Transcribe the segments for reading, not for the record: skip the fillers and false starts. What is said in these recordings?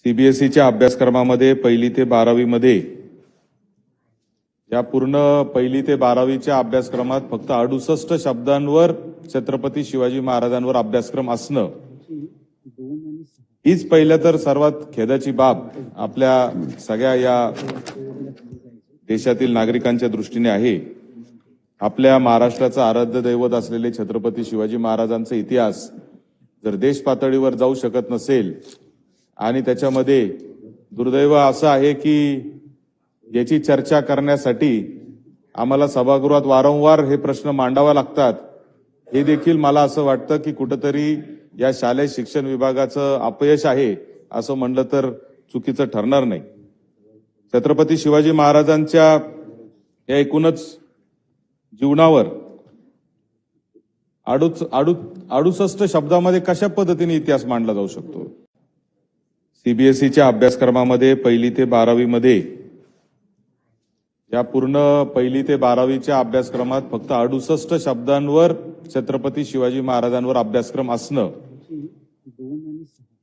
सीबीएसईच्या अभ्यासक्रमामध्ये पहिली ते 12वी मध्ये या पूर्ण पहिली ते 12वीच्या अभ्यासक्रमात फक्त 68 शब्दांवर छत्रपती शिवाजी महाराजांवर अभ्यासक्रम असणं हीच पहिल्या तर सर्वात खेदाची बाब आपल्या सगळ्या या देशातील नागरिकांच्या दृष्टीने आहे। आपल्या महाराष्ट्राचं आराध्य दैवत असलेले छत्रपती शिवाजी महाराजांचा इतिहास जर देश पातळीवर जाऊ शकत नसेल आणि त्याच्यामध्ये दुर्दैव असं आहे की याची चर्चा करण्यासाठी आम्हाला सभागृहात वारंवार हे प्रश्न मांडावा लागतात, हे देखील मला असं वाटतं की कुठेतरी या शालेय शिक्षण विभागाचं अपयश आहे असं म्हणलं तर चुकीचं ठरणार नाही। छत्रपती शिवाजी महाराजांच्या या एकूणच जीवनावर 68 शब्दामध्ये कशा पद्धतीने इतिहास मांडला जाऊ शकतो। सीबीएसईच्या अभ्यासक्रमामध्ये पहिली ते 12वी मध्ये या पूर्ण पहिली ते 12वीच्या अभ्यासक्रमात फक्त 68 शब्दांवर छत्रपती शिवाजी महाराजांवर अभ्यासक्रम असणं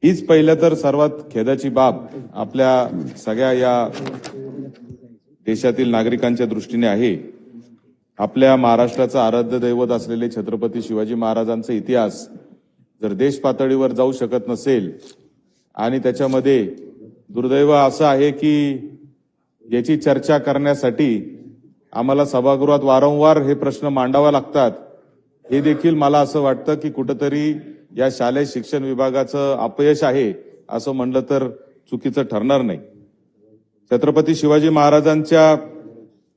हीच पहिल्या तर सर्वात खेदाची बाब आपल्या सगळ्या या देशातील नागरिकांच्या दृष्टीने आहे। आपल्या महाराष्ट्राचं आराध्य दैवत असलेले छत्रपती शिवाजी महाराजांचा इतिहास जर देश पातळीवर जाऊ शकत नसेल आणि त्याच्यामध्ये दुर्दैव असं आहे की याची चर्चा करण्यासाठी आम्हाला सभागृहात वारंवार हे प्रश्न मांडावा लागतात, हे देखील मला असं वाटतं की कुठेतरी या शालेय शिक्षण विभागाचं अपयश आहे असं म्हणलं तर चुकीचं ठरणार नाही। छत्रपती शिवाजी महाराजांच्या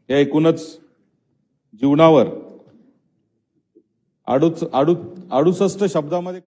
या एकूणच जीवनावर 68 शब्दामध्ये